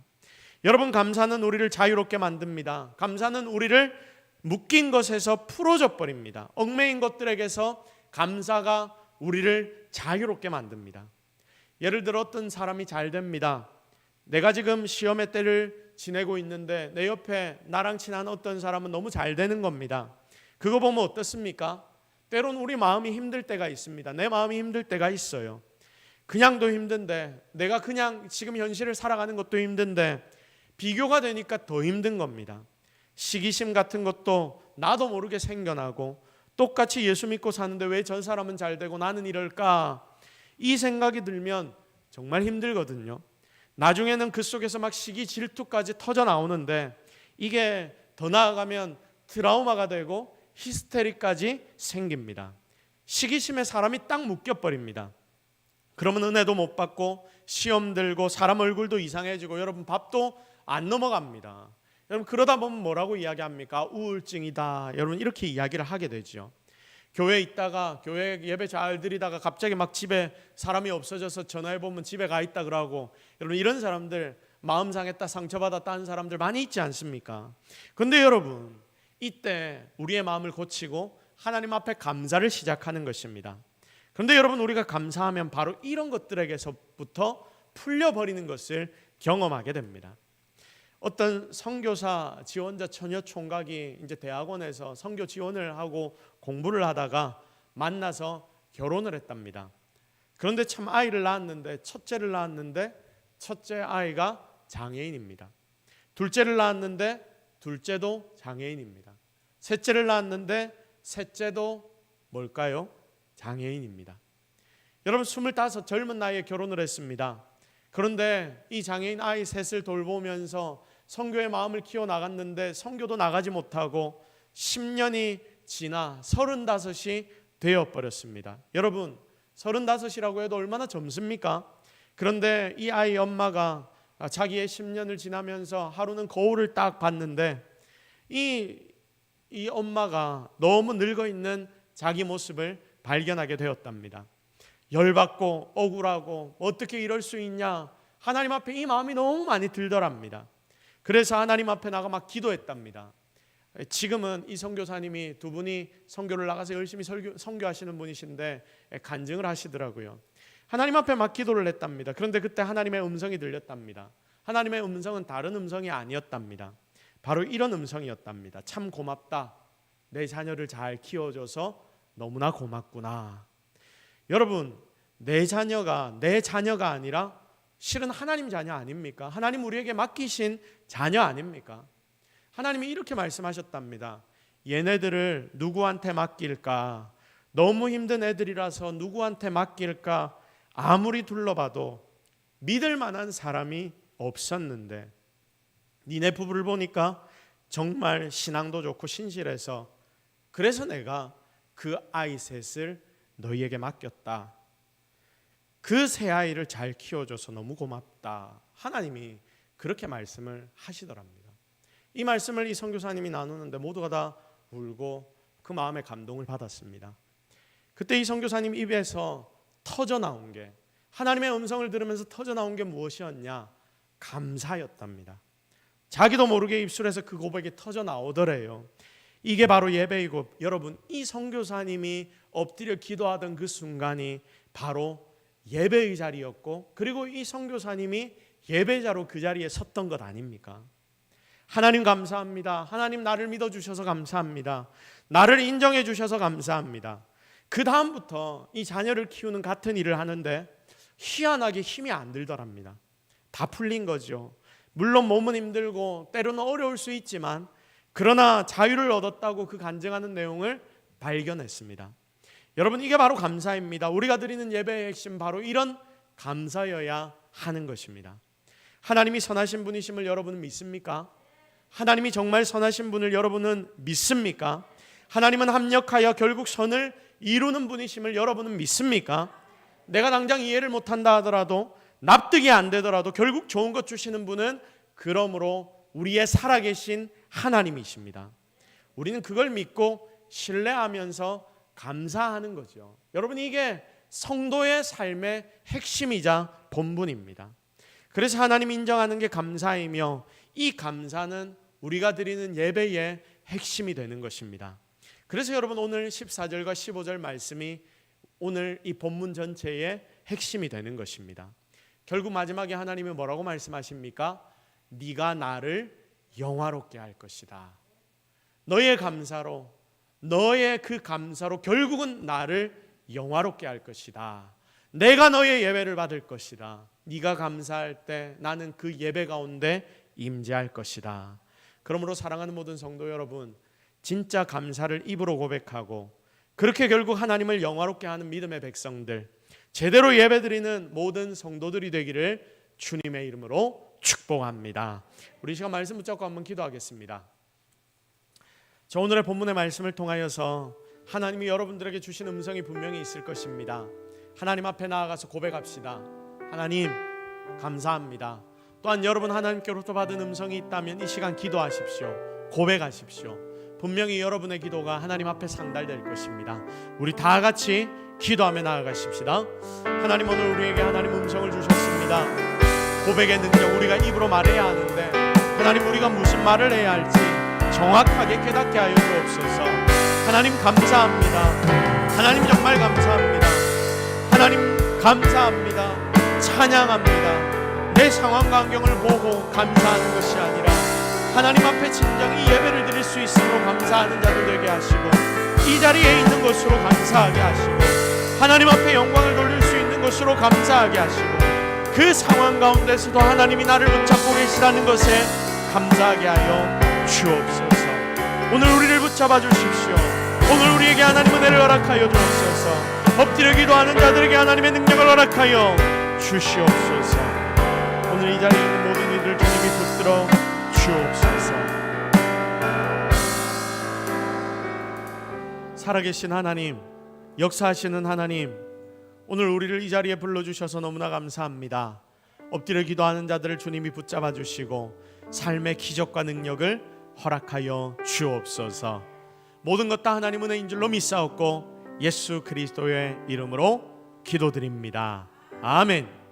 여러분, 감사는 우리를 자유롭게 만듭니다. 감사는 우리를 묶인 것에서 풀어져 버립니다. 얽매인 것들에게서 감사가 우리를 자유롭게 만듭니다. 예를 들어 어떤 사람이 잘 됩니다. 내가 지금 시험의 때를 지내고 있는데 내 옆에 나랑 친한 어떤 사람은 너무 잘 되는 겁니다. 그거 보면 어떻습니까? 때로는 우리 마음이 힘들 때가 있습니다. 내 마음이 힘들 때가 있어요. 그냥도 힘든데, 내가 그냥 지금 현실을 살아가는 것도 힘든데 비교가 되니까 더 힘든 겁니다. 시기심 같은 것도 나도 모르게 생겨나고, 똑같이 예수 믿고 사는데 왜 저 사람은 잘 되고 나는 이럴까? 이 생각이 들면 정말 힘들거든요. 나중에는 그 속에서 막 시기 질투까지 터져 나오는데, 이게 더 나아가면 트라우마가 되고 히스테리까지 생깁니다. 시기심에 사람이 딱 묶여버립니다. 그러면 은혜도 못 받고 시험 들고 사람 얼굴도 이상해지고 여러분 밥도 안 넘어갑니다. 여러분 그러다 보면 뭐라고 이야기합니까? 우울증이다. 여러분 이렇게 이야기를 하게 되죠. 교회에 있다가 교회 예배 잘 드리다가 갑자기 막 집에 사람이 없어져서 전화해보면 집에 가 있다 그러고, 여러분 이런 사람들 마음 상했다 상처받았다 하는 사람들 많이 있지 않습니까? 그런데 여러분 이때 우리의 마음을 고치고 하나님 앞에 감사를 시작하는 것입니다. 그런데 여러분 우리가 감사하면 바로 이런 것들에게서부터 풀려버리는 것을 경험하게 됩니다. 어떤 선교사 지원자 처녀 총각이 이제 대학원에서 선교 지원을 하고 공부를 하다가 만나서 결혼을 했답니다. 그런데 참 아이를 낳았는데, 첫째를 낳았는데 첫째 아이가 장애인입니다. 둘째를 낳았는데 둘째도 장애인입니다. 셋째를 낳았는데 셋째도 뭘까요? 장애인입니다. 여러분 25 젊은 나이에 결혼을 했습니다. 그런데 이 장애인 아이 셋을 돌보면서 선교의 마음을 키워나갔는데 선교도 나가지 못하고 10년이 지나 35이 되어버렸습니다. 여러분 35이라고 해도 얼마나 젊습니까? 그런데 이 아이 엄마가 자기의 10년을 지나면서 하루는 거울을 딱 봤는데 이 엄마가 너무 늙어있는 자기 모습을 발견하게 되었답니다. 열받고 억울하고 어떻게 이럴 수 있냐, 하나님 앞에 이 마음이 너무 많이 들더랍니다. 그래서 하나님 앞에 나가 막 기도했답니다. 지금은 이 선교사님이 두 분이 선교를 나가서 열심히 선교하시는 분이신데 간증을 하시더라고요. 하나님 앞에 막 기도를 했답니다. 그런데 그때 하나님의 음성이 들렸답니다. 하나님의 음성은 다른 음성이 아니었답니다. 바로 이런 음성이었답니다. 참 고맙다. 내 자녀를 잘 키워줘서 너무나 고맙구나. 여러분, 내 자녀가 아니라 실은 하나님 자녀 아닙니까? 하나님 우리에게 맡기신 자녀 아닙니까? 하나님이 이렇게 말씀하셨답니다. 얘네들을 누구한테 맡길까? 너무 힘든 애들이라서 누구한테 맡길까? 아무리 둘러봐도 믿을 만한 사람이 없었는데 니네 부부를 보니까 정말 신앙도 좋고 신실해서 그래서 내가 그 아이 셋을 너희에게 맡겼다. 그 새 아이를 잘 키워줘서 너무 고맙다. 하나님이 그렇게 말씀을 하시더랍니다. 이 말씀을 이 선교사님이 나누는데 모두가 다 울고 그 마음에 감동을 받았습니다. 그때 이 선교사님 입에서 터져 나온 게, 하나님의 음성을 들으면서 터져 나온 게 무엇이었냐? 감사였답니다. 자기도 모르게 입술에서 그 고백이 터져 나오더래요. 이게 바로 예배이고, 여러분, 이 선교사님이 엎드려 기도하던 그 순간이 바로 예배의 자리였고, 그리고 이 선교사님이 예배자로 그 자리에 섰던 것 아닙니까? 하나님 감사합니다. 하나님 나를 믿어주셔서 감사합니다. 나를 인정해 주셔서 감사합니다. 그 다음부터 이 자녀를 키우는 같은 일을 하는데 희한하게 힘이 안 들더랍니다. 다 풀린 거죠. 물론 몸은 힘들고 때로는 어려울 수 있지만 그러나 자유를 얻었다고 그 간증하는 내용을 발견했습니다. 여러분, 이게 바로 감사입니다. 우리가 드리는 예배의 핵심, 바로 이런 감사여야 하는 것입니다. 하나님이 선하신 분이심을 여러분은 믿습니까? 하나님이 정말 선하신 분을 여러분은 믿습니까? 하나님은 합력하여 결국 선을 이루는 분이심을 여러분은 믿습니까? 내가 당장 이해를 못한다 하더라도, 납득이 안 되더라도 결국 좋은 것 주시는 분은 그러므로 우리의 살아계신 하나님이십니다. 우리는 그걸 믿고 신뢰하면서 감사하는 거죠. 여러분, 이게 성도의 삶의 핵심이자 본분입니다. 그래서 하나님 인정하는 게 감사이며, 이 감사는 우리가 드리는 예배의 핵심이 되는 것입니다. 그래서 여러분, 오늘 14절과 15절 말씀이 오늘 이 본문 전체의 핵심이 되는 것입니다. 결국 마지막에 하나님이 뭐라고 말씀하십니까? 네가 나를 영화롭게 할 것이다. 너의 감사로, 너의 그 감사로 결국은 나를 영화롭게 할 것이다. 내가 너의 예배를 받을 것이다. 네가 감사할 때 나는 그 예배 가운데 임재할 것이다. 그러므로 사랑하는 모든 성도 여러분, 진짜 감사를 입으로 고백하고 그렇게 결국 하나님을 영화롭게 하는 믿음의 백성들, 제대로 예배드리는 모든 성도들이 되기를 주님의 이름으로 축복합니다. 우리 시간 말씀 붙잡고 한번 기도하겠습니다. 저 오늘의 본문의 말씀을 통하여서 하나님이 여러분들에게 주신 음성이 분명히 있을 것입니다. 하나님 앞에 나아가서 고백합시다. 하나님 감사합니다. 또한 여러분 하나님께로부터 받은 음성이 있다면 이 시간 기도하십시오. 고백하십시오. 분명히 여러분의 기도가 하나님 앞에 상달될 것입니다. 우리 다 같이 기도하며 나아가십시다. 하나님, 오늘 우리에게 하나님 음성을 주셨습니다. 고백의 능력, 우리가 입으로 말해야 하는데 하나님, 우리가 무슨 말을 해야 할지 정확하게 깨닫게 하여 주옵소서. 하나님 감사합니다. 하나님 정말 감사합니다. 하나님 감사합니다. 찬양합니다. 내 상황과 환경을 보고 감사하는 것이 아니라 하나님 앞에 진정 이 예배를 드릴 수 있음으로 감사하는 자들 되게 하시고, 이 자리에 있는 것으로 감사하게 하시고, 하나님 앞에 영광을 돌릴 수 있는 것으로 감사하게 하시고, 그 상황 가운데서도 하나님이 나를 붙잡고 계시다는 것에 감사하게 하여 주옵소서. 오늘 우리를 붙잡아 주십시오. 오늘 우리에게 하나님 은혜를 허락하여 주옵소서. 엎드려 기도하는 자들에게 하나님의 능력을 허락하여 주시옵소서. 오늘 이 자리에 있는 모든 이들 주님이 붙들어 주옵소서. 살아계신 하나님, 역사하시는 하나님, 오늘 우리를 이 자리에 불러주셔서 너무나 감사합니다. 엎드려 기도하는 자들을 주님이 붙잡아 주시고 삶의 기적과 능력을 허락하여 주옵소서. 모든 것 다 하나님 은혜인 줄로 믿사옵고 예수 그리스도의 이름으로 기도드립니다. 아멘.